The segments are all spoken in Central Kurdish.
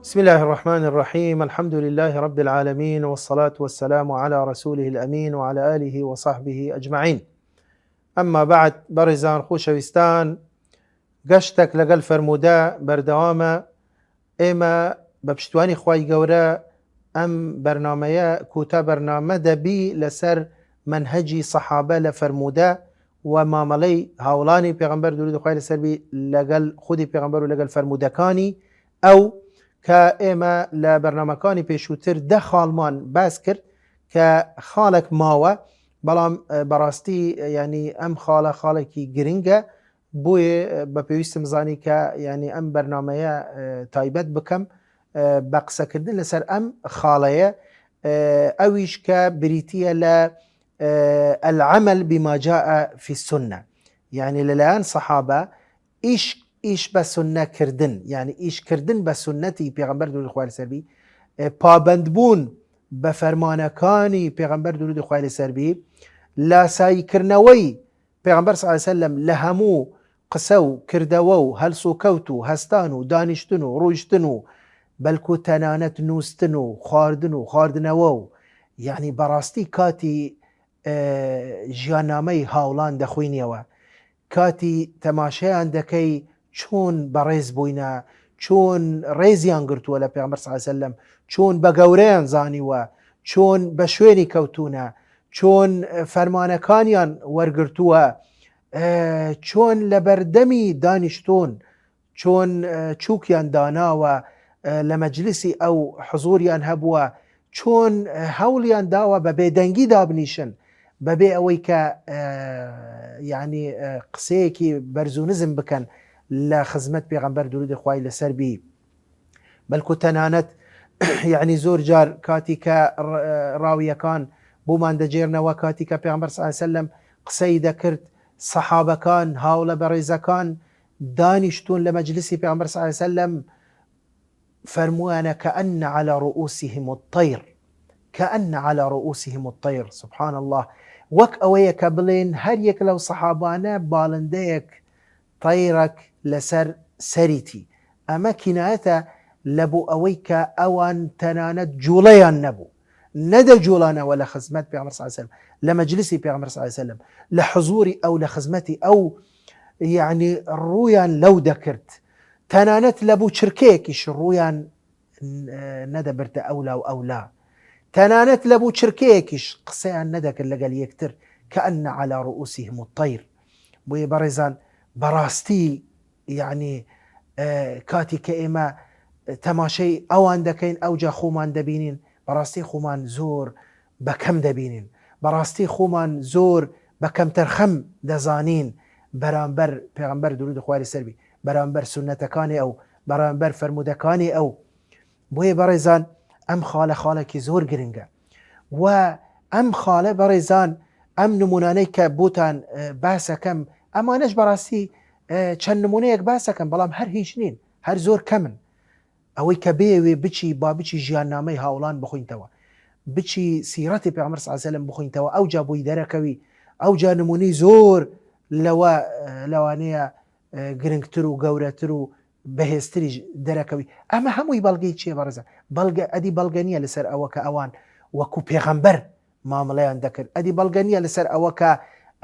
بسم الله الرحمن الرحيم. الحمد لله رب العالمين، والصلاة والسلام على رسوله الأمين وعلى آله وصحبه أجمعين. أما بعد، بەڕێزان خۆشەویستان، گەشتێک لەگەڵ فەرموودە بەردەوامە. ئێمە بە پشتیوانی خوای گەورە ئەم بەرنامەیە کوتە بەرنامە دەبی لەسەر منهەجی سەحابە لە فەرموودە و مامەڵەی هاوڵانی پێغەمبەر درود خوای لەسەر بی لەگەڵ خودی پێغەمبەر و لەگەڵ فەرموودەکانی ئەو کە ئێمە لە بەرنامەکانی پێشووتر دە خاڵمان باس کرد کە خاڵێک ماوە، بەڵام بەڕاستی ینی ئەم خاڵێکی گرنگە، بۆیە بە پێویستم زانی کە ینی ئەم بەرنامەیە تایبەت بکەم بە قسەکردن لەسەر ئەم خاڵەیە، ئەویش کە بریتیە لە العمل بما جاء في السنة، یعنی لەلایەن سەحابە ئیش بە سنەکردن، یعنی ئیشکردن بە سنەتی پێغەمبەر درود خوای لەسەر بی، پابەندبوون بە فەرمانەکانی پێغەمبەر درود خوای لەسەر بی، لاساییکردنەوەی پێغەمبەر صلی الله علیه وسلم لە هەموو قسە و کردەوە و هەلس و کەوت و هەستان و دانیشتن و ڕۆیشتن و بەلکو تەنانەت نووستن و خواردن و خواردنەوە و یعنی بەڕاستی کاتی ژیاننامەی هاوڵان دەخوێنیەوە، کاتی تەماشایان دەکەی چۆن بەڕێز بووینە، چۆن ڕێزیان گرتووە لە پێغەمبەر صلی الله علیه وسلم، چۆن بە گەورەیان زانیوە، چۆن بە شوێنی کەوتونە، چۆن فەرمانەکانیان وەرگرتووە، چۆن لە بەردەمی دانیشتۆن چۆن چووکیان داناوە، لە مەجلیسی ئەو حزوریان هەبووە، چۆن هەوڵیان داوە بە بێدەنگی دابنیشن، بەبێ ئەوەی کە یعنی قسەیەکی بەرزونزم بکەن لە خزمەت پێغەمبەر درود خوای لەسەر بی، بەلکو تەنانەت یعنی زۆر جار کاتی کە ڕاویەکان بۆمان دەجێرنەوە، کاتی کە پێغەمبەر صلی الله علیه وسلم قسەی دەکرد، سەحابەکان هاوڵە بەڕێزەکان دانیشتون لە مەجلیسی پێغەمبەر صلی الله علیه وسلم، فەرموویانە كأن على رؤوسهم الطير، كأن على رؤوسهم الطير، سبحان الله، وەک ئەوەیە کە بڵێن هەر یەک لەو سەحابانە باڵندەیەک طەیرێک لەسەر سەریتی. ئەمە کینایەتە لەبوو ئەوەی کە ئەوان تەنانەت جوڵەیان نەبوو، نەدەجوڵانەوە لە خزمەت پێغەمبەر صلی الله علیه وسلم، لە مەجلیسی پێغەمبەر صلی الله علیه وسلم، لە حزوری ئەو لە خزمەتی ئەو، یعنی ڕوویان لەو دەکرد، تەنانەت لەبوو چرکەیەکیش ڕوویان نەدەبردە ئەولا و ئەولا، تەنانەت لەبوو چرکەیەکیش قسەیان نەدەکرد لەگەل یەکتر، كأن على رؤوسهم الطير. بۆیە بەڕێزان بەڕاستی یعنی کاتی کە ئێمە تەماشەی ئەوان دەکەین ئەوجا خۆمان دەبینین، بەڕاستی خۆمان زۆر بەکەم دەبینین، بەڕاستی خۆمان زۆر بەکەم تەرخەم دەزانین بەرامبەر پێغەمبەر درود خوای لەسەر بی، بەرامبەر سونەتەکانی ئەو، بەرامبەر فەرموودەکانی ئەو. بۆیە بەڕێزان ئەم خاڵێکی زۆر گرنگە، و ئەم خاڵە بەڕێزان ئەم نمونانەی کە بۆتان باسەکەم، ئەمانەش بەڕاستی چەند نمونەیەک باسەکەم، بەڵام هەر هیچ نین، هەر زۆر کەمن. ئەوەی کە بێوێ بچی با بچی ژیاننامەی هاوڵان بخوینتەوە، بچی سیرەتی پێغەمبەر صلی الله علیه وسلم بخوینتەوە، ئەوجا بۆی دەرەکەوی، ئەوجا نمونەی زۆر لەوانەیە گرنگتر و گەورەتر و بەهێزتری دەرەکەوی. ئەمە هەمووی بەڵگەی چیە بەڕێزە؟ ئەدی بەڵگە نییە لەسەر ئەوە کە ئەوان وەکو پێغەمبەر مامەڵەیان دەکرد، ئەدی بەڵگە نییە لەسەر ئەوە کە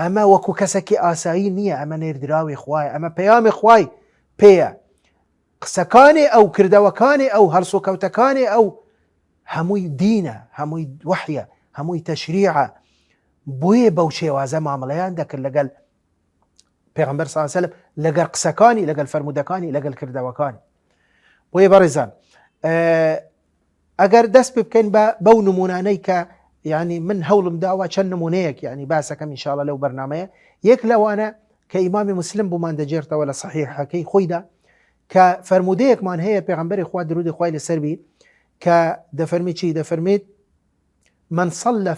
ئەمە وەکو کەسێکی ئاسایی نییە، ئەمە نێردراوی خوایە، ئەمە پەیامی خوای پێیە. قسەکانی ئەو، کردەوەکانی ئەو، هەڵسوکەوتەکانی ئەو هەمووی دینە، هەمووی وحیە، هەمووی تەشریعە. بۆیە بەو شێوازە مامەڵەیان دەکرد لەگەڵ پێغەمبەر صلی الله علیه وسلم، لەگەڵ قسەکانی، لەگەڵ فەرموودەکانی، لەگەڵ کردەوەکانی. بۆیە بەڕێزان ئەگەر دەست پێ بکەین بەو نمونانەی کە یعنی من هەوڵم داوە چەند نمونەیەک یعنی باسەکەم ئینشاءڵڵا لەو بەرنامەیە، یەک لەوانە کە ئیمامی مسلم بۆمان دەجێرتەوە لە صحیحەکەی خۆیدا، کە فەرمودەیەکمان هەیە پێغەمبەری خوا درودی خوای لەسەر بی کە دەفەرمی چی دەفەرمێت من صلى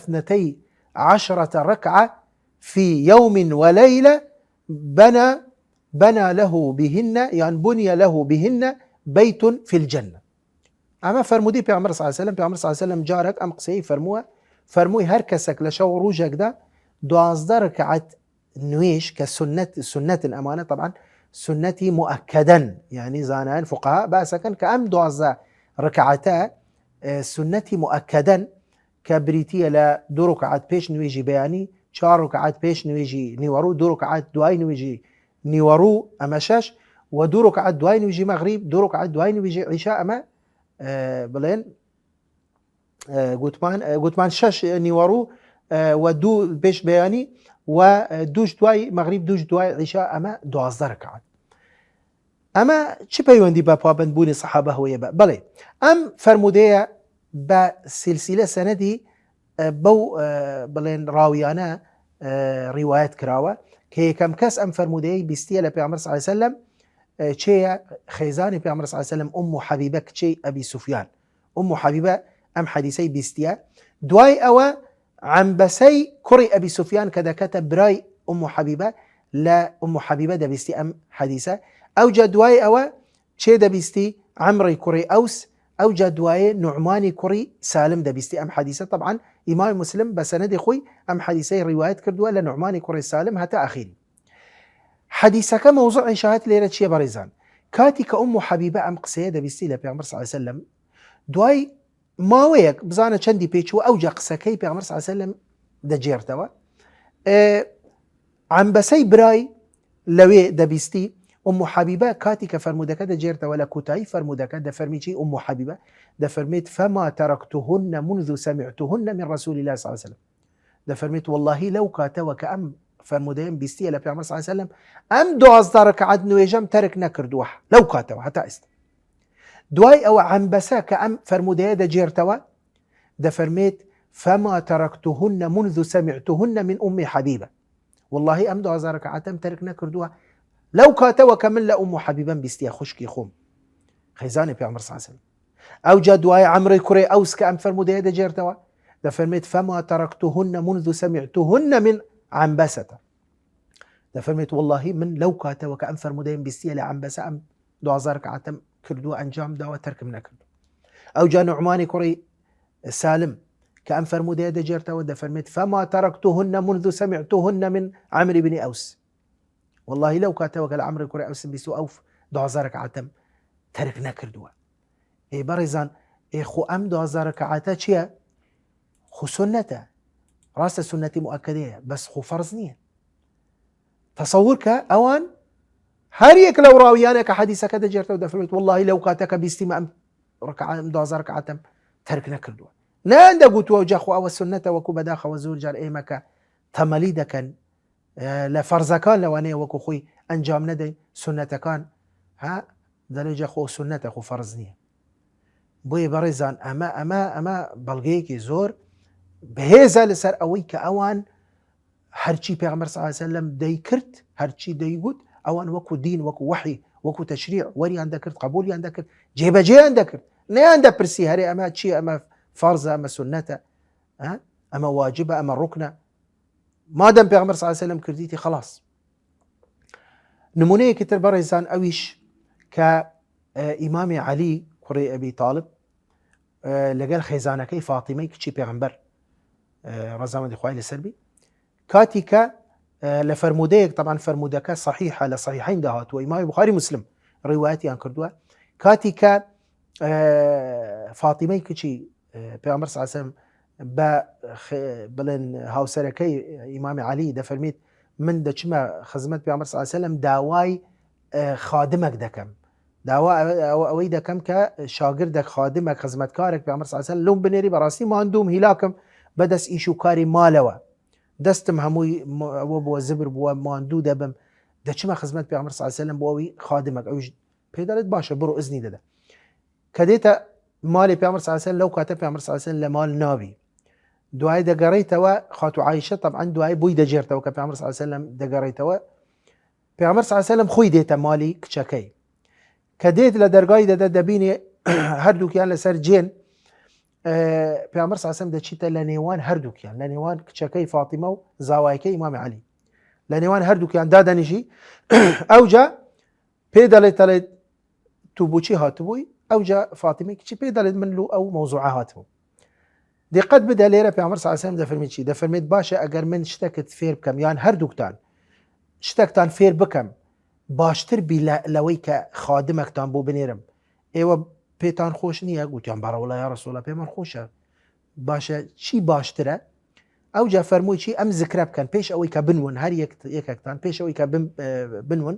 12 ركعة في يوم وليلة بنى له بهن يعني بني له بهن بيت في الجنة. أما فرمودي پیغمبر صلى الله عليه وسلم پیغمبر صلى الله عليه وسلم جارك أم قصي فرموي هر كسك لشو روجك ده 12 ركعة نويش كسنة الأمانة طبعا سنتي مؤكدا يعني زانان فقهاء باسكن كأم 12 ركعتا سنتي مؤكدا كبريتية لا 2 ركعات بيش نويجي بياني 4 ركعات بيش نويجي نيورو 2 ركعات دواي نويجي نيورو أمشاش و2 ركعات دواي نويجي مغرب 2 ركعات دواي نويجي عشاء أما بلين قوتمان شش نيورو ودو بيش بياني ودوش دواي مغرب دوش دواي عشاء أما 12 ركعات. أما چه پەیوەندی بە پابندبوونی سەحابە هەیە بەڵێ ئەم فەرمودەیە بە سلسلە سەنەدی بەو بڵێن ڕاویانە ڕیوایەت کراوە کە یەکەم کەس ئەم فەرمودەیەی بیستیە لە پێغەمبەر صلی الله علیه وسلم چێە خێزانی پێغەمبەر صلی الله علیه وسلم ئوم حەبیبە کچەی ئەبی سوفیان ئوم حەبیبە ئەم حەدیسەی بیستیە دوای ئەوە عنبەسەی کوڕی ئەبی سوفیان کە دەکەتە برای ئوم حەبیبە لە ئوم حەبیبە دەبیستی ئەم حەدیسە ئەو جا دوای ئەوە چێ دەبیستی عەمڕی کوڕی ئەوس ئەو جا دوایە نوعمانی کوڕی سالم دەبیستی ئەم حەدیسە طبعا ئیمام مسلم بە سەنەدی خۆی ئەم حەدیسەی ڕیوایەت کردووە لە نوعمانی کوڕی سالم هەتا ئەخیری حەدیسەکە مەوزوعی شاهد لێرە چیە بەڕێزان کاتی کە ئوم حەبیبە ئەم قسەیە دەبیستی لە پێغەمبەر صلی الله علیه وسلم دوای ماوەیەک بزانە چەندی پێچووە ئەو جا قسەکەی پێغەمبەر صلی الله علیه وسلم دەجێرتەوە عنبەسەی برای لەوێ دەبیستی ئوم حەبیبە کاتی کە فەرمودەکە دەجێرتەوە لە کوتایی فەرمودەکە دەفەرمی چی ئوم حەبیبە دەفەرمێت فما تركتهن منذ سمعتهن من رسول الله صلى الله عليه وسلم دەفەرمێت واللهی لەو کاتەوە کە ئەم فەرمودەیەم بیستیە لە پێغەمبەر صلی الله عليه وسلم ئەم 12 ركعات نوێژەم تەرک نەکردووە لەو کاتەوە هەتا ئێستا دوای ئەوە عنبەسە کە ئەم فەرمودەیە دەجێرتەوە دەفەرمێت فما تركتهن منذ سمعتهن من أم حبيبة والله ئەم 12 ركعاتم تەرک نەکردووە لەو کاتەوە کە من لە ئوم حەبیبەم بیستیە خوشکی خۆم خێزانی پێغەمبەر صلی الله عليه وسلم ئەو جا دوای عەمڕی کوڕی ئەوس کە ئەم فەرمودەیە دەجێرتەوە دەفەرمێت فما تركتهن منذ سمعتهن من عنبسة دەفەرمێت والله من لەو کاتەوە کە ئەم فەرمودەیەم بیستیە لە عنبەسە ئەم 12 ركعاتم کردووە ئەنجام داوە تەرکم نەکردو ئەو جا نوعمانی کوڕی سالم کە ئەم فەرمودەیە دەجێرتەوە دەفەرمێت فما تركتهن منذ سمعتهن من عمرو بن أوس والله لو كاتوا قال عمرو كوري أوس بيسو أوف 12 ركعتم ترك نكردوا إيه برزان إيه خو أم 12 ركعتا چيا خو سنته راس سنتي مؤكدة بس خو فرض نية تصورك أوان هاريك لو راويانك حديثك دجرت ودفرت والله لو كاتك بيستمع أم ركعة 12 ركعتم ترك نكردوا لا عند قلت وجه خو أو السنة وكو بداخ وزول جار إيمك تمليدك لفرزەکان لەوانەیە وەکو خۆی ئەنجام نەدەی سنەتەکان ها دەرەجە خۆ سنەتە خۆ فەرز نییە بۆیە بەڕێزان ئەمە بەڵگەیەکی زۆر بەهێزە لەسەر ئەوەی کە ئەوان هەرچی پێغەمبەر صلی الله علیه وسلم دەیکرد هەرچی دەیگوت ئەوان وەکو دین وەکو وحی وەکو تەشریع وەریان دەکرد قبولیان دەکرد جێبەجێیان دەکرد نەیان دەپرسی هەرێ ئەمە چییە ئەمە فەرزە ئەمە سنەتە ئەمە واجبە ئەمە ڕوکنە مادام پێغەمبەر صلی الله علیه وسلم کردیتی خلاص نمونەیەکی تر بەڕێزان ئەویش کە ئیمامی عەلی کوڕی ئەبی تاڵب لەگەڵ خێزانەکەی فاتیمەی کچی پێغەمبەر ڕەزامەندی خوای لەسەر بی کاتی کە لە فەرمودەیەک طبعا فەرمودەکە صحیحە لە صحیحین داهاتووە ئیمامی بوخاری مسلم ڕیوایەتیان کردووە کاتی کە فاتیمەی کچی پێغەمبەر صلی الله علیه وسلم بڵێن هاوسەرەکەی ئیمامی عەلی دەفەرمێت من دەچمە خزمەت پێغەمبەر صلی الله علیه وسلم داوای خادمێک دەکەم داوا ئەوەی دەکەم کە شاگردێک خادمێک خزمەتکارێک پێغەمبەر صلی الله علیه وسلم لەم بنێری بەڕاستی ماندووم هیلاکم بەدەست ئیش و کاری مالەوە دەستم هەمووی ئەوە بووە زبر بووە ماندوو دەبم دەچمە خزمەت پێغەمبەر صلی الله علیه وسلم بۆ ئەوەی خادمێک ئەویش پێ دەڵێت باشە بڕۆ ئیزنی دەدە کە دێتە مالی پێغەمبەر صلی الله علیه وسلم لەو کاتە پێغەمبەر صلی الله علیه وسلم لە مال ناوی دوای دەگەڕێیتەوە خاتو عایشە طبعا دوای بووی دەجێرتەوە کە پێغەمبەر صلی الله علیه وسلم دەگەڕێیتەوە پێغەمبەر صلی الله علیه وسلم خۆی دێتە مالی کچەکەی كديت لدرجاي ده دبيني هردوكيان لسر جين پیامبر صلی الله علیه و سلم دچیته لنیوان هردوکیان لنیوان کچکەی فاطمه و زاوایەکەی ئیمامی علی لنیوان هردوکیان دادەنیژی ئەوجا پێ دەڵێت تو بۆچی هاتبووی ئەوجا فاتیمەی کچی پێ دەڵێت من لو ئەو مەوزوعە هاتبوو دقت بدە لێرە پیامبر صلی الله علیه و سلم دەفەرمێت چی دەفەرمێت باشە ئەگەر من شتێکت فێر بکەم یان هەردووکتان شتێکتان فێر بکەم باشتر بی لەوەی کە خادمێکتان بۆ بنێرم ئێوە پێتان خۆش نییە گوتیان بەڕەوڵە یا رەسوڵە پێمان خۆشە باشە چی باشترە ئەوجا فەرمووی چی ئەم زکرە بکەن پێش ئەوەی کە بنون هەر یەکێکتان پێش ئەوەی کە بنون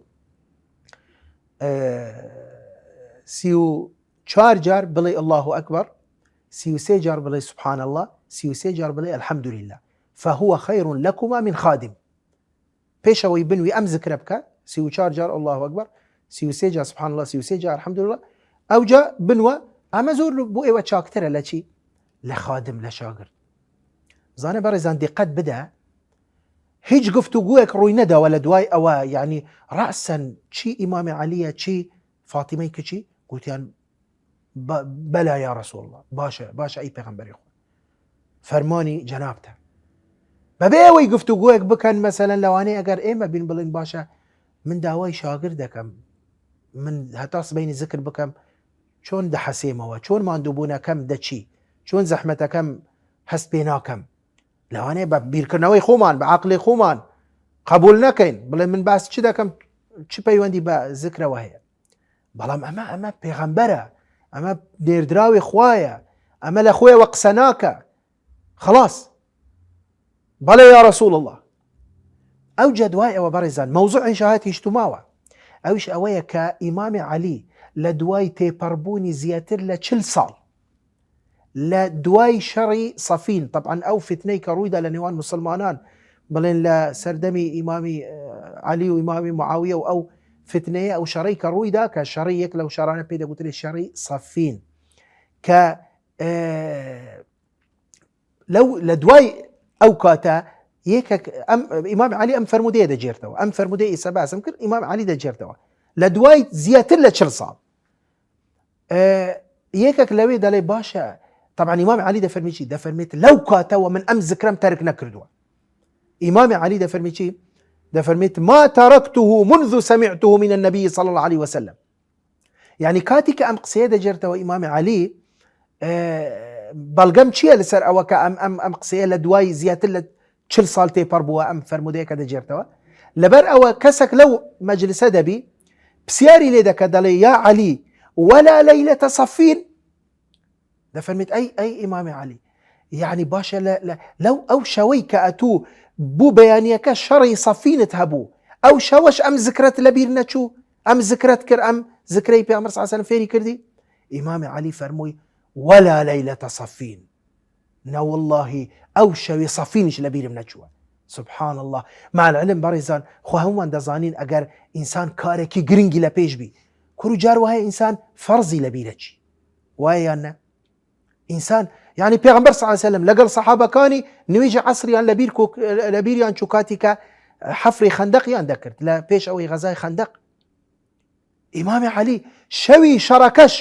34 جار بڵێ الله ئەکبەر 33 جار بڵێ سبحان الله 33 جار بڵێ الحمد لله فهو خير لكما من خادم پێش ئەوەی بنوی ئەم زکرە بکە 34 جار الله ئەکبەر 33 جار سبحان الله 33 جار الحمد لله ئەوجا بنوە ئەمە زۆر بۆ ئێوە چاکترە لە چی لە خادم لە شاگرد زانە بەڕێزان دقت بدە هیچ گفتوگویەک ڕووی نەداوە لە دوای ئەوە یعنی ڕەسەن چی ئیمامی عەلیە چی فاتیمەی کچی گوتیان بەلا یا رەسوڵ الله باشە ئەی پێغەمبەری خوا فەرمانی جەنابتە بەبێ ئەوەی گفتوگویەک بکەن مەسەلەن لەوانەیە ئەگەر ئێمە بین بڵین باشە من داوای شاگرد دەکەم من هەتا سبەینی ذکر بکەم چۆن دەحەسێمەوە چۆن ماندووبوونەکەم دەچی چۆن زەحمەتەکەم هەست پێ ناکەم لەوانەیە بە بیرکردنەوەی خۆمان بە عەقڵی خۆمان قبول نەکەین بڵێ من باس چی دەکەم چی پەیوەندی بە ذکرەوە هەیە بەڵام ئەمە پێغەمبەرە ئەمە نێردراوی خوایە ئەمە لە خۆیەوە قسە ناکە خلاص بەڵێ یا رەسوڵ الله ئەو جەدوای ئەوە بەڕێزان مەوزوعی شاهەتی شتوماوە ئەوش ئەوەیە کە ئیمامی عەلی لە دوای تێپەڕبوونی زیاتر لە 40 ساڵ لە دوای شەڕی سەفین طبعا ئەو فتنەی کە ڕوویدا لە نێوان مسلمانان بڵێن لە سەردەمی ئیمامی عەلی و ئیمامی معاویە و ئەو فتنەیە ئەو شەڕی کە ڕوویدا کە شەڕی یەک لەو شەڕانە پێ دەگوترێت شەڕی سەفین کە لە دوای ئەو کاتە یەکێک ئیمام عەلی ئەم فەرمودەیە دەجێرتەوە ئەم فەرمودەی ئێستا باسم کرد ئیمام عەلی دەجێرتەوە لە دوای زیاتر لە 40 ساڵ یەکێک لەوێ دەڵێ باشە طبعا ئیمام عەلی دەفەرمی چی دەفەرمێت لەو کاتەوە من ئەم زکرەم تەرک نەکردووە ئیمام عەلی دەفەرمی چی دەفەرمێت ما تركته منذ سمعته من النبي صلى الله عليه وسلم يعني کاتی کە ئەم قسەیە دەجێرتەوە ئیمام عەلی بەڵگەم چییە لەسەر ئەوە کە ئەم قسەیە لە دوای زیاتر لە 40 ساڵ تێپەڕ بووە ئەم فەرمودەیە کە دەجێرتەوە لەبەر ئەوە کەسێک لەو مەجلیسە دەبی پرسیاری لێ دەکە دەڵێ یا عەلی ولا لەیلەتە سەفین دەفەرمێت ئەی ئیمامی عەلی یعنی باشە لەو ئەو شەوەی کە ئەتوو بوو بەیانیەکە شەڕی سەفینت هەبوو ئەو شەوەش ئەم زکرەت لەبیر نەچوو ئەم زکرەت کرد ئەم زکرەی پێغەمبەر صلی الله علیه و سلم فێری کردی ئیمامی عەلی فەرمووی ولا لەیلەتە سەفین نا والله ئەو شەوی سەفینش لەبیرم نەچووە سبحان الله مع العلم بەڕێزان خۆ هەمومان دەزانین ئەگەر ئینسان کارێکی گرنگی لە پێش بی کوڕ و جار وایە ئینسان فەرزی لەبیرە چی وایە یان نە ئینسان يعني پێغەمبەر صلی الله علیه و سلم لەگەڵ سەحابەکانی نوێژی عەسریان لەبیریان چوو کاتی کە حەفری خەندەقیان دەکرد لە پێش ئەوەی غەزای خەندەق ئیمامی عەلی شەوی شەڕەکەش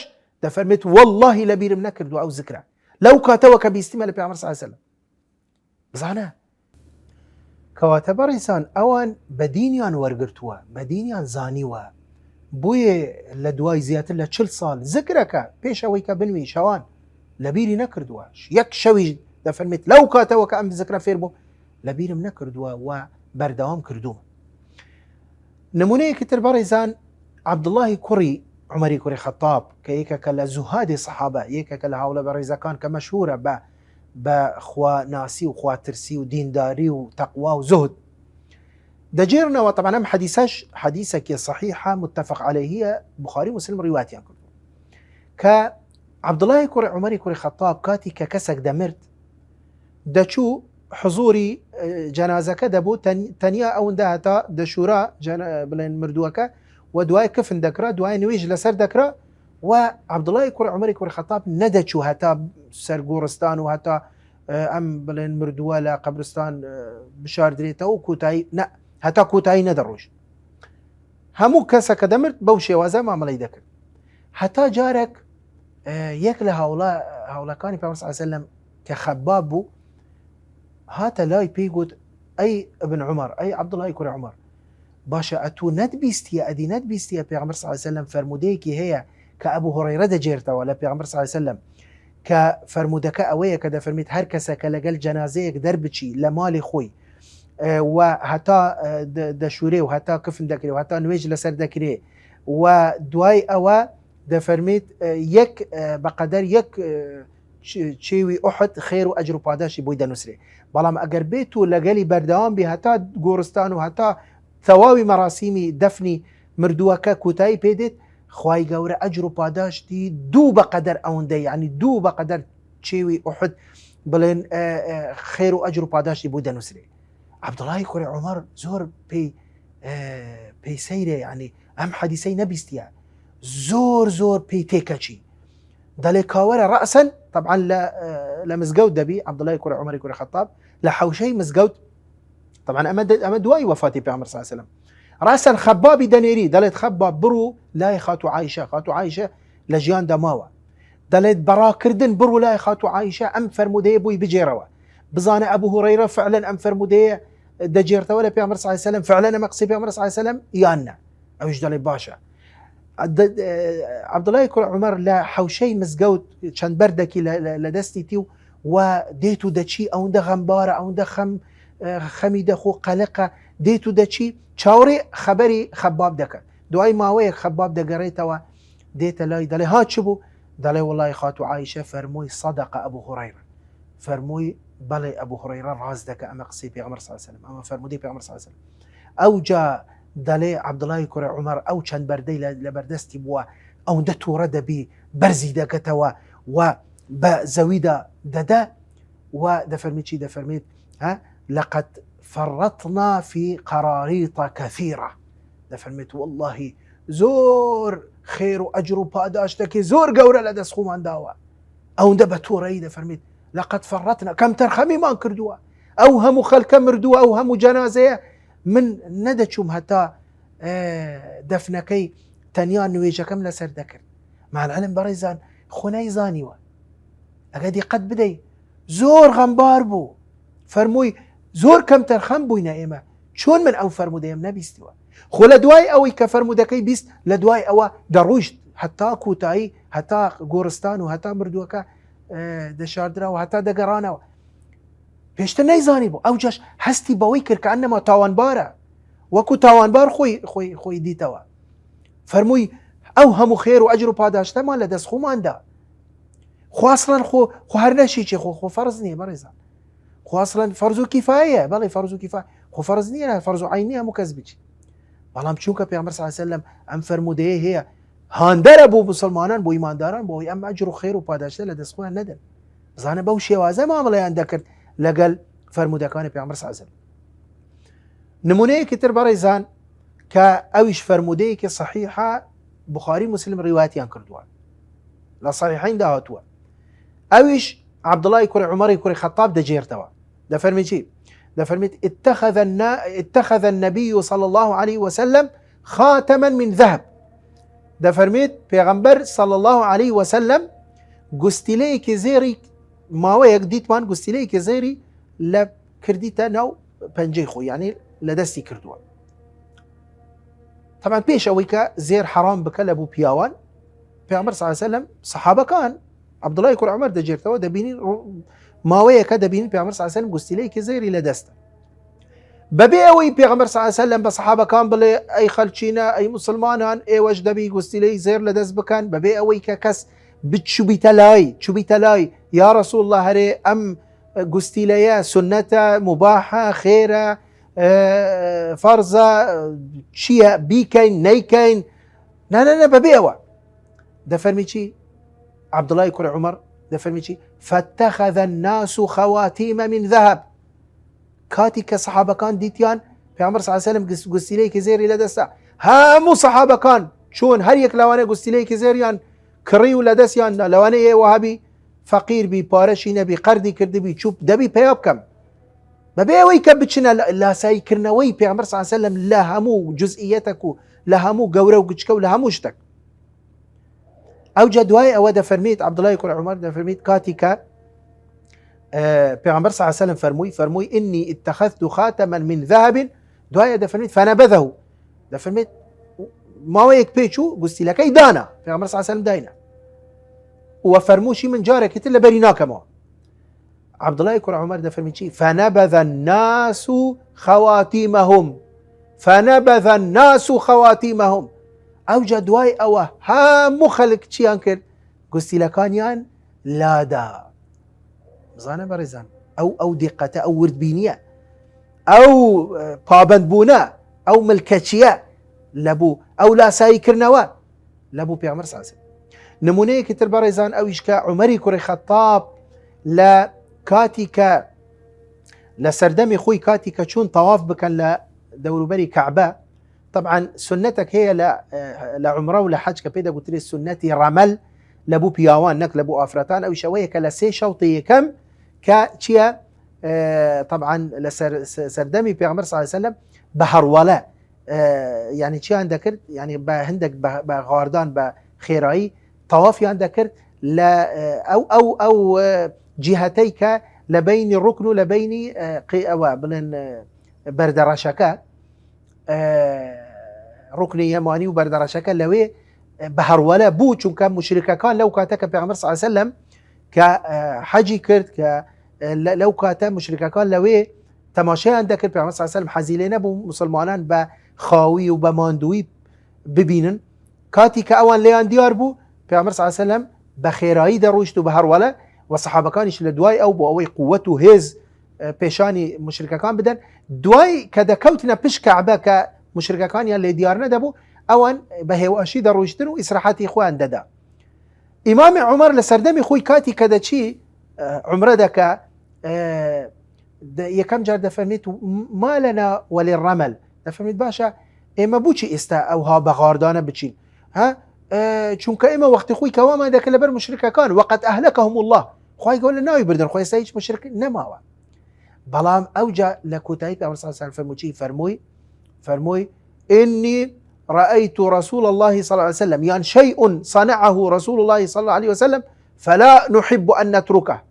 دەفەرمێت والله لەبیرم نەکردووە ئەو زکرە لەو کاتەوە کە بیستیمە لە پێغەمبەر صلی الله علیه و سلم بزانە کەواتە بەڕێزان ئەوان بە دینیان وەرگرتووە بە دینیان زانیوە بۆیە لە دوای زیاتر لە 40 ساڵ زکرەکە پێش ئەوەی کە بنوی شەوان لەبیری نەکردووە یەک شەوی دەفەرمێت لەو کاتەوە کە ئەم زکرە فێر بوو لەبیرم نەکردووە و بەردەوام کردووە نمونەیەکی تر بەڕێزان عەبدوڵڵاهی کوڕی عومەری کوڕی خەتاب کە یەکێکە لە زوهادی سەحابە یەکێکە لە هاوڵە بەڕێزەکان کە مەشهورە بە خواناسی و خواترسی و دینداری و تەقوا و زوهد دەجێرنەوە طبعا ئەم حەدیثەش حەدیثێکی صحیحە متفق عەلەیهیە بوخاری مسلم ڕیواتیان کردووە کە عەبدوڵڵاهی کوڕی عومەری کوڕی خەتاب کاتی کە کەسێک دەمرد دەچوو حزوری جەنازەکە دەبوو تەنیا ئەوەندە هەتا دەشورا بڵێن مردووەکە و دوای کفن دەکرا دوای نوێژ لەسەر دەکرا و عەبدوڵڵاهی کوڕی عومەری کوڕی خەتاب نەدەچوو هەتا سەر گۆڕستان و هەتا ئەم بڵێن مردووە لە قەبرستان بشاردرێتەوە و کۆتایی هەتا کۆتایی نەدەڕۆژ هەموو کەسە کە دەمرد بەو شێوازە مامەڵەی دەکرد حتا جارێک یەک لە هاوڵەکانی پێغەمبەر صلی الله علیه وسلم کە خەباب بوو هاتە لای پێی گوت ئەی ابن عومەر ئەی عەبدوڵڵای کوڕی عومەر باشە ئەتوو نەتبیستیە ئەدی نەتبیستیە پێغەمبەر صلی الله علیه وسلم فرمودەیەکی هەیە کە ئەبوو هورەیرە دەجێرتەوە لە پێغەمبەر صلی الله علیه وسلم کە فرمودەکە ئەوەیە کە دەفەرمێت هەر کەسێکە لەگەڵ جەنازەیەک دەربچی لە ماڵی خۆی و هەتا دەشورێ و هەتا کفن دەکرێ و هەتا نوێژ لەسەر دەکرێ و دوای ئەوە دەفەرمێت یەک بەقەدەر یەک چێوی ئوحد خێر و ئەجر و پاداشی بۆی دەنووسرێ بەڵام ئەگەر بێت و لەگەلی بەردەوام بێ هەتا گۆڕستان و هەتا تەواوی مەراسیمی دەفنی مردووەکە کوتایی پێدێت خوای گەورە ئەجر و پاداشتی دوو بەقەدەر ئەوەندە یعنی دوو بەقەدەر چێوی ئوحد بڵێن خێر و ئەجر و پاداشتی بۆی دەنووسرێ عەبدوڵڵای کوڕی عومەر زۆر پێی سەیرێ یعنی ئەم حەدیسەی نەبیستیە زۆر پێی تێکەچی دەڵێ کاوەرە ڕەسەن طبعا لە مزگەوت دەبی عەبدوڵڵای کوڕی عومەری کوڕی خەتاب لە حەوشەی مزگەوت طبعا ئەمە دوای وەفاتی پێغەمبەر صلی الله علیه وسلم ڕاستن خەبابی دەنێری دەڵێت خەباب بڕوو لای خاتو عایشە لە ژیان دەماوە دەڵێت بەڕاکردن بڕوو لای خاتو عایشە ئەم فەرمودەیە بووی بجێرەوە بزانە ئەبوو هورەیرە فعلا ئەم فەرمودەیە دەجێرتەوە لە پێغەمبەر صلی الله علیه وسلم فعلا ئەمە قسەی پێغەمبەر صلی الله علیه وسلم یان نە ئەویش دەڵێ باشە عەبدوڵڵای کوڕی عومەر لە حەوشەی مزگەوت چەند بەردێکی لە دەستی تی و دێت و دەچی ئەوەندە غەمبارە ئەوەندە خەمی دەخۆ قەلقە دێت و دەچی چاوەڕێ خەبەری خەباب دەکات دوای ماوەیەک خەباب دەگەڕێتەوە دێتە لای دەڵێ ها چ بوو دەڵێ وەڵای خاتو عایشە فەرمووی سەدەقە ئەبوو هورەیرە فەرمووی بەڵێ ئەبوو هورەیرە ڕاست دەکە ئەمە قسەی پێغەمبەر صلی الله علیه وسلم ئەمە فەرمودەی پێغەمبەر صلی الله علیه وسلم ئەوجا دەڵێ عەبدوڵڵای کوڕی عومەر ئەو چەند بەردەی لە بەردەستی بووە ئەوەندە تووڕە دەبی بەرزی دەکەتەوە و بە زەویدا دەدا و دەفەرمی چی دەفەرمێت لقد فرطنا في قراريط كثيرة دەفەرمێت والله زۆر خێر و ئەجر و پاداشتێکی زۆر گەورە لە دەست خۆمان داوە ئەوەندە بە تووڕەیی دەفەرمێت لقد فرطنا کەم تەرخەمیمان کردووە ئەو هەموو خەڵکە مردووە ئەو هەموو جەنازەیە من نەدەچووم هەتا دەفنەکەی تەنیا نوێژەکەم لەسەر دەکرد مالعلم بەڕێزان خۆ نەیزانیوە ئەگە دیقەت بدەی زۆر غەمبار بوو فەرمووی زۆر کەم تەرخەم بووینە ئێمە چۆن من ئەو فەرمودەیەم نەبیستیوە خۆ لە دوای ئەوەی کە فەرمودەکەی بیست لە دوای ئەوە دەڕۆیشت هەتا کوتایی هەتا گۆڕستان و هەتا مردووەکە دەشاردراوە هەتا دەگەڕانەوە پێشتر نەیزانی بوو ئەو جاش هەستی بەوەی کرد کە ئەنەما تاوانبارە وەکو تاوانبار خۆی دیتەوە فەرمووی ئەو هەموو خێر و ئەجر و پاداشتەمان لە دەست خۆماندا خواستڵەن خۆ هەر نەشیچێ خۆ فەرز نییە بەڕێزان خواستڵەن فەرز و کیفایە بەڵێ فەرز و کیفایە خۆ فەرز نییە فەرز و عەینی هەموو کەس بچێت بەڵام چونکە پێغەمبەر صلی الله علیه وسلم ئەم فەرمودەیە هەیە هاندەرە بۆ مسلمانان بۆ ئیمانداران بۆی ئەم ئەجر و خێر و پاداشتە لە دەست خۆیان نەدەن بزانە بەو شێوازە مامەڵەیان دەکرد لەگەڵ فەرمودەکانی پێغەمبەر صلی الله علیه وسلم نمونەیەکی تر بەڕێزان کە ئەویش فەرمودەیەکی صحیحە بخاری مسلم ڕیواتیان کردووە لە صحیحین داهاتووە ئەویش عەبدوڵڵای کوڕی عومەری کوڕی خەتاب دەجێرتەوە دەفەرمی چی دەفەرمێت اتخذ النبي صلى الله عليه وسلم خاتما من ذهب دەفەرمێت پێغەمبەر صلى الله عليه وسلم گوستیلەیەکی زێری ماوەیەک دیتمان گوستیلەیەکی زێری لە کردیتە ناو پەنجەی خۆی یعنی لە دەستی کردووە طبعا پێش ئەوەی کە زێر حرام بکە لە بوو پیاوان پێغەمبەر صلی الله عليه وسلم سەحابەکان عەبدوڵڵای کوڕی عومەر دەجێرتەوە دەبینین ماوەیەکە دەبینین پێغەمبەر صلی الله عليه وسلم گوستیلەیەکی زێری لە دەستە بەبێ ئەوەی پێغەمبەر صلی الله عليه وسلم بە سەحابەکان بڵێ ئەی خەڵچینە ئەی مسلمانان ئێوەش دەبی گوستیلەی زێر لە دەست بکەن بەبێ ئەوەی کە کەس چوبیتە لای یا رسول الله هەرێ ئەم گوستیلەیە سنەتە مباحە خێرە فەرزە چییە بیکەین نەیکەین نانە بەبێ ئەوە دەفەرمی چی عەبدوڵڵای کوڕی عومەر دەفەرمی چی فاتخذ الناس خواتیم من ذهب کاتی کە سەحابەکان دیتیان پێغەمبەر صلی الله عليه وسلم گوستیلەیەکی زێری لە دەستا هەموو سەحابەکان چۆن هەر یەک لەوانەیە گوستیلەیەکی زێریان کڕی و لە دەستیان لەوانەیە وهابی فەقیر بی پارەشی نەبی قەردی کردبی چوب دەبی پێیا بکەم بەبێ ئەوەی کە بچنە لاساییکردنەوەی پێغەمبەر صلی الله عليه وسلم لە هەموو جزئیەتێک و لە هەموو گەورە و گچکە و لە هەموو شتێک او جدواي او فرميت عبد الله يكون عمر فرميت كاتيكا پیغمبر صلى الله عليه وسلم فرموي اني اتخذت خاتما من ذهب دواي فرميت فنبذه فرميت ما ويك بيشو قلت لك اي دانا پیغمبر صلى الله عليه وسلم داينا وفرموشي من جارك الا بريناك ما عبد الله يكون عمر فرميت شي فنبذ الناس خواتيمهم فنبذ الناس خواتيمهم او جدواي او ها مخلق شي انكر قلت لك يان لا دا زانه برزان او دقته او وردبينيه او بابندبونا او ملكتشيه لبو او لا سايكرنوا لبو بيغمر صلى الله عليه وسلم نمونه كتر برزان او يشكا عمري كري خطاب لا كاتيكا لسردمي خوي كاتيكا شون طواف بكن لا دوربري كعبه طبعا سنتك هي لعمره ولا حج كبيدا قلت لي سنتي رمل لبو بياوان نك لبو افرتان او شويه كلا سي شوطي كم كاتشيا طبعا لسردمي بيغمر صلى الله عليه وسلم بحر ولا يعني شي عندك يعني عندك بغاردان بخيراي طوافي عندك لا او جهتيك لبين الركن لبين قيوا بلن بردرشكا ركني يماني وبردرشكا لوي بحر ولا بو چون كان مشركه كان لو كاتك بيغمر صلى الله عليه وسلم كحجي كرت ك لو كاتا مشركه كان لوي تماشي عندك بيغمر صلى الله عليه وسلم حزيلين بو مسلمانان بخاوي وبماندوي ببينن كاتي كاوان ليان ديار بو بيغمر صلى الله عليه وسلم بخيراي دروشتو بحر ولا وصحابه كانش لدواي او بو اوي قوته هز بيشاني مشركه كان بدن دواي كذا كوتنا بش كعبه كمشركه كان يلي ديارنا دبو اوان بهواشي دروشتن واسراحاتي اخوان ددا امام عمر لسردمي خوي كاتي كذا شي عمره دكا يكم جار دفرميت ما لنا وللرمل دفرميت باشا اما بوشي استا او ها بغاردانه بتشين ها چونك اما وقت خوي كواما داك لبر مشركه كان وقد اهلكهم الله خوي يقول لنا يبردن خوي سايج مشرك نما بلام اوجا لكوتاي بي صلى الله عليه وسلم فرموي اني رايت رسول الله صلى الله عليه وسلم يعني شيء صنعه رسول الله صلى الله عليه وسلم فلا نحب ان نتركه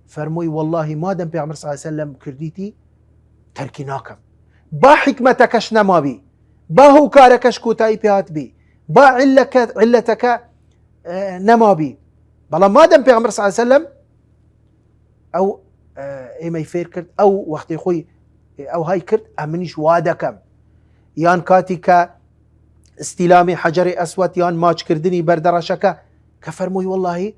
فرموي والله ما دام بيغمر صلى الله عليه وسلم كرديتي تركناكم با حكمتكش نما بي با هو كاركش كوتاي بيات بي با علتك نما بي بلا ما دام بيغمر صلى الله عليه وسلم او ايما يفير كرت او وقت خوي او هاي كرت امنيش وادكم يان كاتيكا استلامي حجر اسود يان ماچ كردني بردرشكا كفرموي والله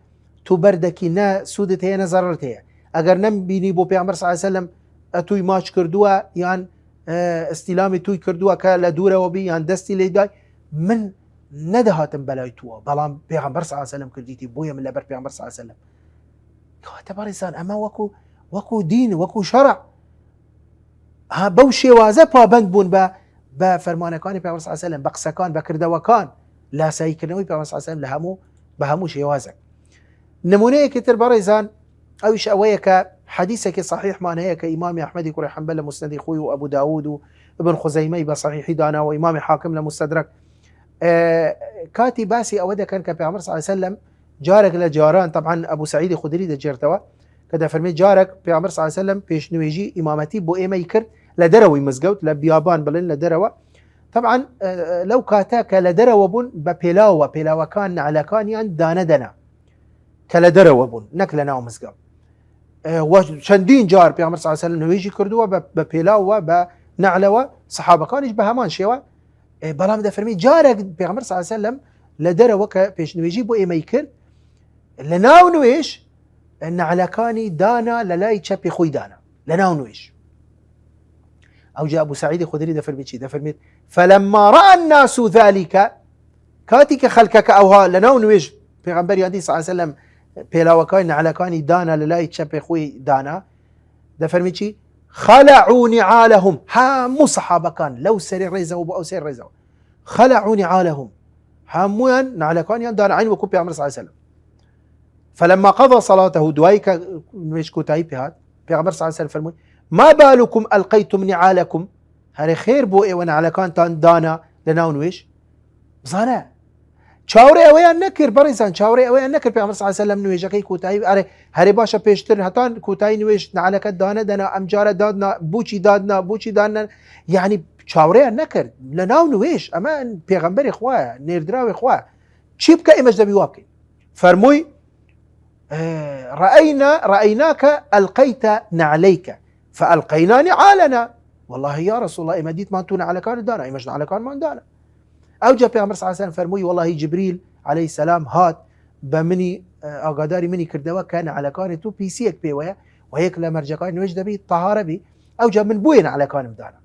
تو بردكي نا سودت هي نظرت هي اگر نم بيني بو بيغمر صلى الله عليه وسلم اتوي ماچ كردوا يان استلامي توي كردوا كلا دوره وبي يان دستي ليداي من ندهاتم بلايتوا بلام بيغمبر صلى الله عليه وسلم كرديتي بويا من لبر بيغمبر صلى الله عليه وسلم كاتبار انسان اما وكو دين وكو شرع ها بوشي وازا بابند بون با فرمانكان بيغمبر صلى الله عليه وسلم بقسكان بكردوكان لا سايكنوي بيغمبر صلى الله عليه وسلم لهمو بهمو شيوازك نمونه كتر بريزان اوش اويك حديثك صحيح ما هيك امام احمد كري حنبل مسند خوي وابو داود وابن خزيمه بصحيح دانا وامام حاكم لمستدرك كاتي باسي اودا كان كبيغمبر صلى الله عليه وسلم جارك لجاران طبعا ابو سعيد الخدري دجرتوا كذا فرمي جارك بيغمبر صلى الله عليه وسلم بيش نويجي امامتي بو ايما يكر لدروي مزقوت لبيابان بلن لدروا طبعا لو كاتاك لدروا بن ببيلاوا كان على كان يعني دانا كلدروا بن نكلنا ومزقوت وشندين جار بيغمبر صلى الله عليه وسلم نويجي كردوا ببيلاوا بنعلوا صحابه كانش بهمان شيوا بلام ده فرمي جارك بيغمبر صلى الله عليه وسلم لدرا وكا بيش نويجي بو ايما يكر لناو نويش ان على كاني دانا للاي تشبي خوي دانا لناو نويش او جاء ابو سعيد الخدري ده فرمي فلما راى الناس ذلك كاتك خلكك اوها لناو نويش بيغمبر يدي صلى الله عليه وسلم بلا وكاين على كاني دانا للاي تشبي خوي دانا ده فرمي خلعوا نعالهم هامو صحابه كان لو سري ريزو او سري ريزو خلعوا نعالهم هاموين نعل كان يندار عين وكوب بيغمبر صلى الله عليه وسلم فلما قضى صلاته دوايك مشكو تايب هاد بيغمبر صلى الله عليه وسلم فرموا ما بالكم القيتم نعالكم هاري خير بو اي ونعل كان تان دانا لناون ويش زانا چاوەڕێ ئەوەیان نەکرد بەڕێزان، چاوەڕێ ئەوەیان نەکرد پێغەمبەر صلی الله علیه و سلم نوێژەکەی کۆتایی ئەرێ هەرێ باشە پێشتر هەتا کۆتایی نوێژ نعلەکەت دانەدەنا ئەم جارە دادنا بوچی دادنا بوچی دادنا، یعنی چاوەڕێیان نەکرد لە ناو نوێژ ئەمە پێغەمبەری خوایە نێردراوی خوایە چی بکە ئێمەش دەبی وا بکەین. فەرمووی رأيناك ألقيت نعليك فألقينا نعالنا، والله يا رسول الله ئێمە دیتمان تو نعلەکانت دانا ئێمەش نعلەکانمان دانا. ئەوجا پێغەمبەر صلی الله علیه و سلم فەرمووی والله جبریل عليه السلام هات بە منی ئاگاداری منی کردەوە کە نعلەکانی تو پیسیەک پێوەیە و یەک لە مەرجەکانی نوێژ دەبی تەهارە بی، ئەوجا من بۆیە نعلەکانم دانا.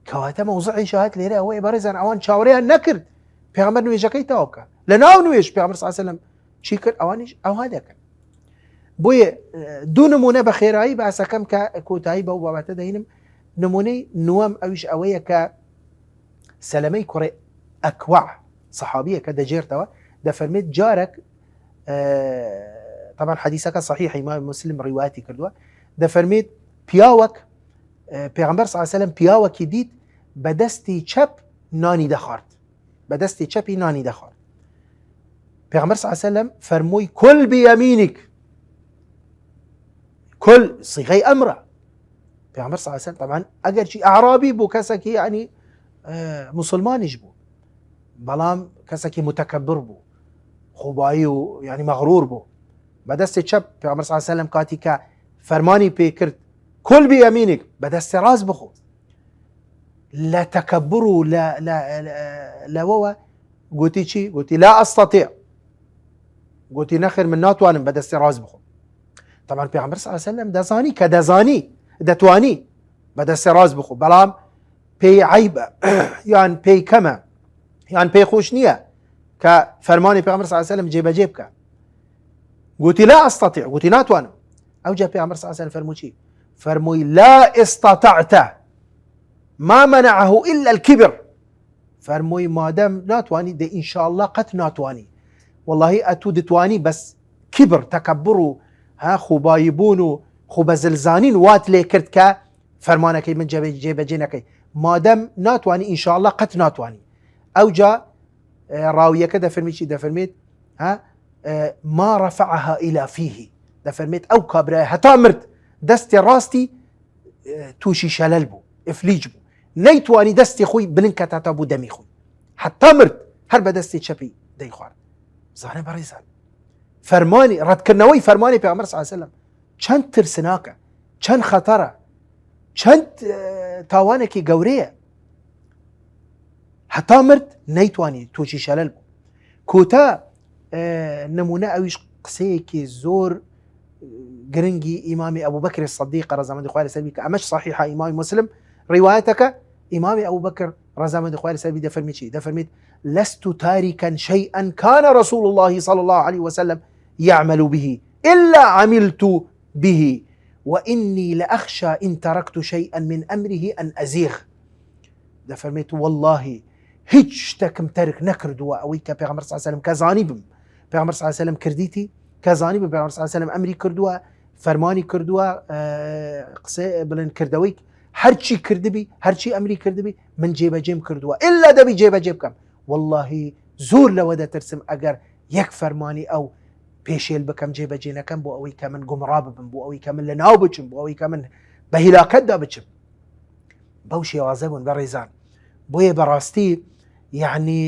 کەواتە مەوزوعی شاهد لێرە ئەوەیە بەڕێزان ئەوان چاوەڕێیان نەکرد پێغەمبەر نوێژەکەی تەواو بکە لە ناو نوێژ پێغەمبەر صلی الله علیه و سلم چی کرد ئەوانیش ئەوها دەکەن. بۆیە دوو نمونە بە خێرایی باسەکەم کە کۆتایی بەو بابەتە دەینم. نمونەی نوەم ئەویش ئەوەیە کە سەلەمەی کوڕی ئەکوع سەحابیە کە دەجێرتەوە دەفەرمێت جارێک طبعا حەدیثەکە صحیح ئیمام مسلم ڕیواەتی کردووە دەفەرمێت پیاوەک پێغەمبەر صلی الله علیه و سلم پیاوەکی دیت بە دەستی چەپ نانی دەخوارد بە دەستی چەپی نانی دەخوارد. پێغەمبەر صلی الله علیه و سلم فەرمووی کل بیەمینیک، کل صیغەی ئەمرە. پێغەمبەر صلی الله علیه و سلم طبعا ئەگەرچی ئەعرابی بوو کەسێکی یعنی مسلمانیش بوو بەڵام کەسێکی متەکەبر بوو خوبایی و یعنی مەغرور بوو بە دەستی چەپ پێغەمبەر صلی الله علیه و سلم کاتی کە فەرمانی پێ کرد کل بیەمینیک بە دەستی ڕاست بخۆ لە تەکەبر و لەوەوە گوتی چی؟ گوتی لا ئەستەطیع، گوتی نەخێر من ناتوانم بە دەستی ڕاست بخۆم. طبعا پێغەمبەر صلی الله علیه و سلم دەزانی کە دەتوانی بە دەستی ڕاست بخۆ بەڵام پێی عیبە یان پێی کەمە یان پێی خۆش نییە کە فەرمانی پێغەمبەر صلی الله علیه و سلم جێبەجێ بکە. گوتی لا ئەستەطیع، گوتی ناتوانم. ئەوجا پێغەمبەر صلی الله علیه و سلم فەرمووی چی؟ فەرمووی لا ئستەطعت ما منعه إلا الكبر، فەرمووی مادەم ناتوانی دە ئینشاءالله قەت ناتوانی، والله ئەتوو دەتوانی بەس کبر تەکەبر و خوبایی بوون و خوبەزلزانین وات لێ کرد کە فەرمانەکەی من جێبەجێ نەکەی، مادەم ناتوانی ئینشاءالله قەت ناتوانی. ئەوجا ڕاویەکە دەفەرمی چی؟ دەفەرمێت ما رفعها إلى فيه، دەفەرمێت ئەو کابرایە هەتا مرد دەستی ڕاستی تووشی شەلەل بوو ئفلیج بوو نەیتوانی دەستی خۆی بنکەت هەتا بوو دەمی خۆی حتا مرد هەر بە دەستی چەپی دەیخوارد. زانە بەڕێزان فەرمانی ڕەتکردنەوەی فەرمانی پێغەمبەر صلی الله علیه و سلم چەند ترسناکە، چەند خەتەرە، چەند تاوانێکی گەورەیە. هەتا مرد نەیتوانی تووشی شەلەل بوو. کۆتا نمونە ئەویش قسەیەکی زۆر گرنگی ئیمامی ئەبوبەکر سەدیق ڕەزامەندی خوای لەسەر بی کە ئەمەش صحیحە ئیمامی مسلم ڕیوایەتەکە ئیمامی ئەبوبەکر ڕەزامەندی خوای لەسەر بی دەفەرمی چی؟ دەفەرمیت لست تاركا شيئا كان رسول الله صلى الله عليه وسلم يعمل به إلا عملت به وإني لأخشى إن تركت شيئا من أمره أن أزيغ. دەفەرمێت والله هیچ شتێکم تەرک نەکردووە ئەوەی کە پێغەمبەر صلی الله علیه و سلم کەزانی بم پێغەمبەر صلی الله علیه و سلم کردیتی کەزانی بم پێغەمبەر صلی الله علیه و سلم ئەمری کردووە فەرمانی کردووە قسە بڵێن کردەوەی هەرچی کردبی هەرچی ئەمری کردبی من جێبەجێم کردووە ئللا دەبی جێبەجێ بکەم. والله زۆر لەوە دەترسم ئەگەر یەک فەرمانی ئەو پێشێل بکەم جێبەجێ نەکەم بۆ ئەوەی کە من گومڕا ببم، بۆ ئەوەی کە من لە ناو بچم، بۆ ئەوەی کە من بە هیلاکەتدا بچم. بەو شێوازە بوون بەڕێزان. بۆیە بەڕاستی یعنی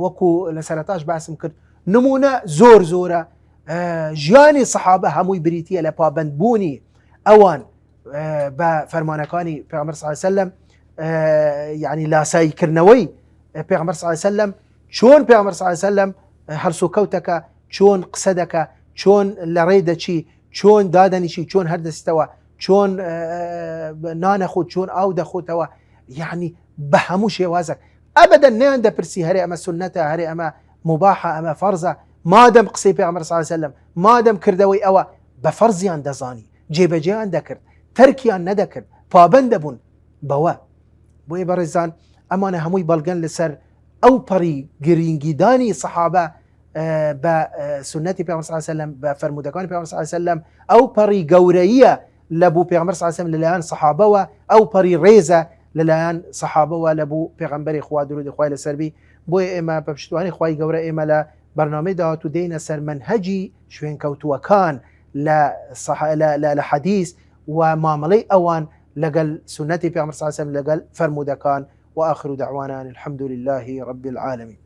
وەکو لە سەرەتاش باسم کرد نمونە زۆر زۆرە ژیانی سەحابە هەمووی بریتیە لە پابەندبوونی ئەوان بە فەرمانەکانی پێغەمبەر صلی الله علیه و سلم، یعنی لاساییکردنەوەی پێغەمبەر صلی الله علیه و سلم، چۆن پێغەمبەر صلی الله علیه و سلم هەرسوکەوتەکە، چۆن قسە دەکە، چۆن لە ڕێ دەچی، چۆن دادەنیشی، چۆن هەردەستەوە، چۆن نانەخۆت، چۆن ئاو دەخۆتەوە، یعنی بە هەموو شێوازێک ئەبەدەن نەیان دەپرسی هەرێ ئەمە سنەتە، هەرێ ئەمە مباحە، ئەمە فەرزە، مادەم قسەی پێغەمبەر صلی الله علیه و سلم، مادەم کردەوەی ئەوە بە فەرزیان دەزانی، جێبەجێیان دەکرد، تەرکیان نەدەکرد، پابەند دەبوون بەوە. بۆیە بەڕێزان ئەمانە هەمووی بەڵگەن لەسەر ئەو پەڕی گرنگیدانی سەحابە بە سنەتی پێغەمبەر صلی الله علیه و سلم، بە فەرمودەکانی پێغەمبەر صلی الله علیه و سلم، ئەو پەڕی گەورەیە لە بوو پێغەمبەر صلی الله علیه و سلم لەلایەن سەحابەوە، ئەو پەڕی ڕێزە لەلایەن سەحابەوە لە بوو پێغەمبەری خوا درودی خوای لەسەر بی. بۆیە ئێمە بە پشتوانی خوای گەورە ئێمە لە بەرنامەی داوات و دێنە سەر منهەجی شوێنکەوتووەکان لە حەدیث و معاملەی ئەوان لەگەڵ سنەتی پێغەمبەر صلی الله علیه و سلم لەگەڵ فرمودەکان. وآخر دعوانا الحمد لله رب العالمين.